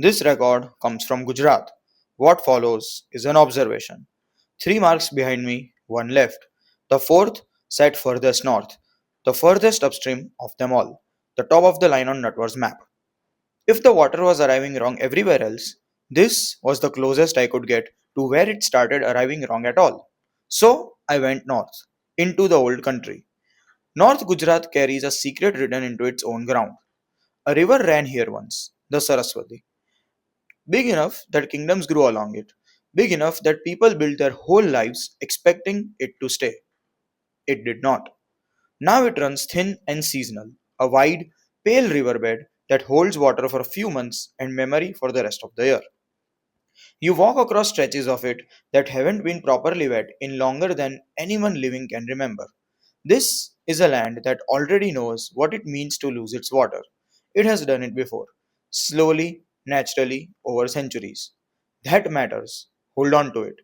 This record comes from Gujarat. What follows is an observation. Three marks behind me, one left. The fourth sat furthest north, the furthest upstream of them all, the top of the line on Natwar's map. If the water was arriving wrong everywhere else, this was the closest I could get to where it started arriving wrong at all. So I went north, into the old country. North Gujarat carries a secret written into its own ground. A river ran here once, the Saraswati, big enough that kingdoms grew along it, big enough that people built their whole lives expecting it to stay. It did not. Now it runs thin and seasonal, a wide, pale riverbed that holds water for a few months and memory for the rest of the year. You walk across stretches of it that haven't been properly wet in longer than anyone living can remember. This is a land that already knows what it means to lose its water. It has done it before, slowly, naturally, over centuries. That matters. Hold on to it.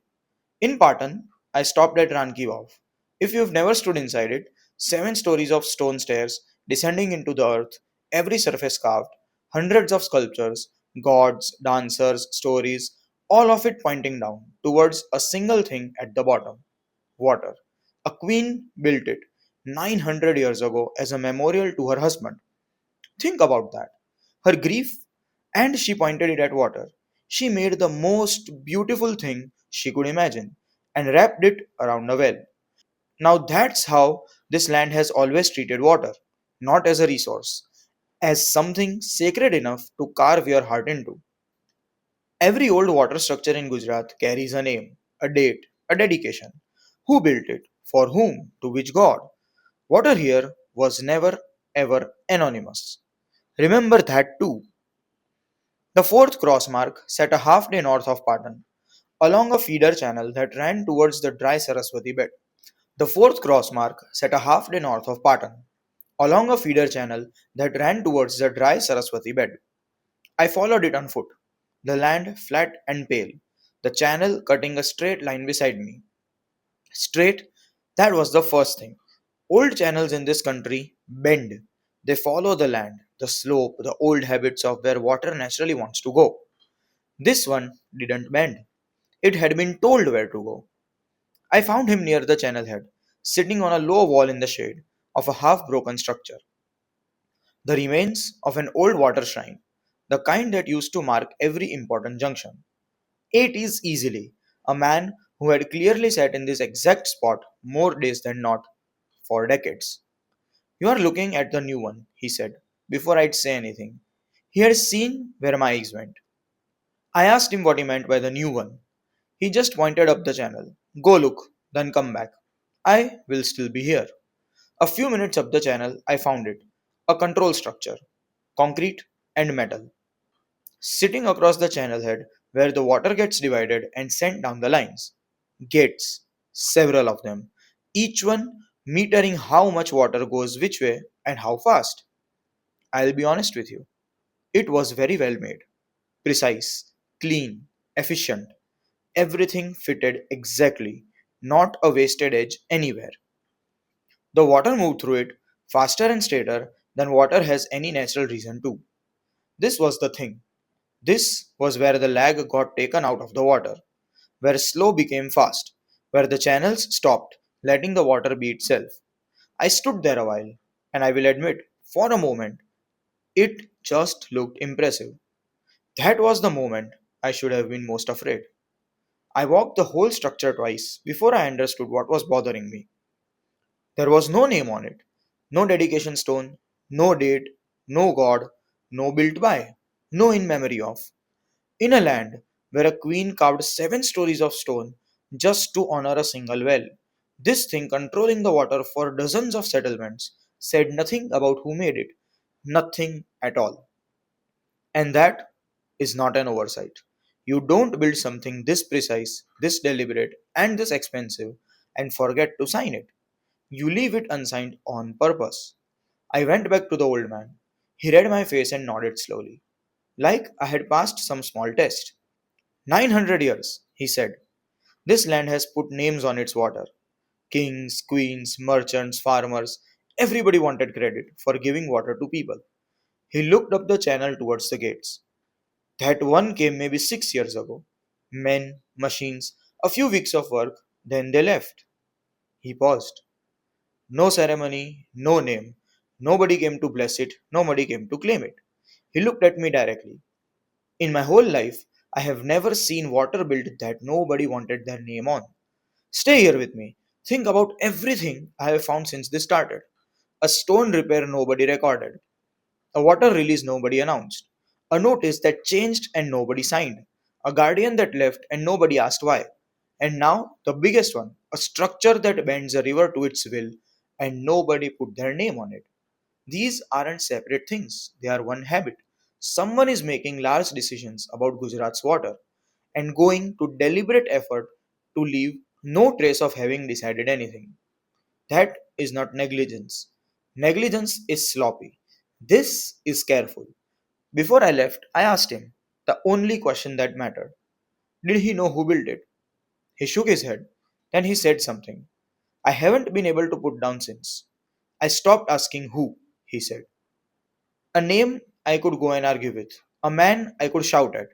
In Patan, I stopped at Ranki Vav. If you've never stood inside it, 7 stories of stone stairs descending into the earth, every surface carved, hundreds of sculptures, gods, dancers, stories, all of it pointing down towards a single thing at the bottom: water. A queen built it 900 years ago as a memorial to her husband. Think about that. Her grief, and she pointed it at water. She made the most beautiful thing she could imagine and wrapped it around a well. Now that's how this land has always treated water, not as a resource, as something sacred enough to carve your heart into. Every old water structure in Gujarat carries a name, a date, a dedication. Who built it? For whom? To which god? Water here was never ever anonymous. Remember that too. The fourth cross mark set a half day north of Patan, along a feeder channel that ran towards the dry Saraswati bed. The fourth cross mark set a half day north of Patan, along a feeder channel that ran towards the dry Saraswati bed. I followed it on foot, the land flat and pale, the channel cutting a straight line beside me. Straight, that was the first thing. Old channels in this country bend. They follow the land, the slope, the old habits of where water naturally wants to go. This one didn't bend. It had been told where to go. I found him near the channel head, sitting on a low wall in the shade of a half broken structure, the remains of an old water shrine, the kind that used to mark every important junction. 80s easily, a man who had clearly sat in this exact spot more days than not for decades. You are looking at the new one, he said, before I'd say anything. He had seen where my eyes went. I asked him what he meant by the new one. He just pointed up the channel. Go look, then come back. I will still be here. A few minutes up the channel, I found it. A control structure. Concrete and metal. Sitting across the channel head where the water gets divided and sent down the lines. Gates. Several of them. Each one metering how much water goes which way and how fast. I'll be honest with you. It was very well made. Precise. Clean. Efficient. Everything fitted exactly. Not a wasted edge anywhere. The water moved through it faster and straighter than water has any natural reason to. This was the thing. This was where the lag got taken out of the water, where slow became fast, where the channels stopped, letting the water be itself. I stood there a while, and I will admit, for a moment, it just looked impressive. That was the moment I should have been most afraid. I walked the whole structure twice before I understood what was bothering me. There was no name on it, no dedication stone, no date, no god, no built by, no in memory of. In a land where a queen carved 7 stories of stone just to honor a single well, this thing controlling the water for dozens of settlements said nothing about who made it. Nothing at all. And that is not an oversight. You don't build something this precise, this deliberate, and this expensive and forget to sign it. You leave it unsigned on purpose. I went back to the old man. He read my face and nodded slowly, like I had passed some small test. 900 years, he said. This land has put names on its water. Kings, queens, merchants, farmers, everybody wanted credit for giving water to people. He looked up the channel towards the gates. That one came maybe 6 years ago. Men, machines, a few weeks of work, then they left. He paused. No ceremony, no name. Nobody came to bless it, nobody came to claim it. He looked at me directly. In my whole life, I have never seen water built that nobody wanted their name on. Stay here with me. Think about everything I have found since this started. A stone repair nobody recorded. A water release nobody announced. A notice that changed and nobody signed. A guardian that left and nobody asked why. And now, the biggest one, a structure that bends a river to its will and nobody put their name on it. These aren't separate things, they are one habit. Someone is making large decisions about Gujarat's water and going to deliberate effort to leave no trace of having decided anything. That is not negligence. Negligence is sloppy. This is careful. Before I left, I asked him the only question that mattered. Did he know who built it? He shook his head. Then he said something I haven't been able to put down since. I stopped asking who, he said. A name I could go and argue with. A man I could shout at.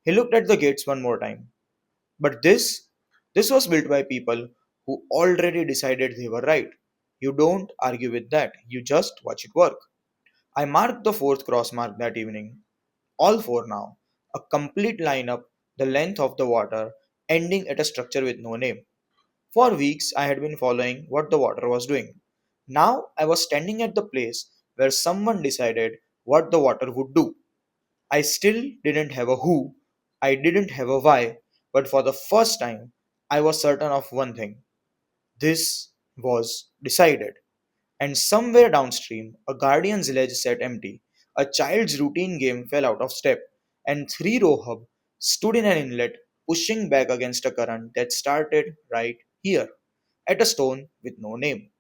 He looked at the gates one more time. But this was built by people who already decided they were right. You don't argue with that, you just watch it work. I marked the fourth cross mark that evening. All four now. A complete lineup, the length of the water, ending at a structure with no name. For weeks I had been following what the water was doing. Now I was standing at the place where someone decided what the water would do. I still didn't have a who, I didn't have a why, but for the first time, I was certain of one thing. This was decided. And somewhere downstream, a guardian's ledge sat empty. A child's routine game fell out of step, and three Rohab stood in an inlet, pushing back against a current that started right here, at a stone with no name.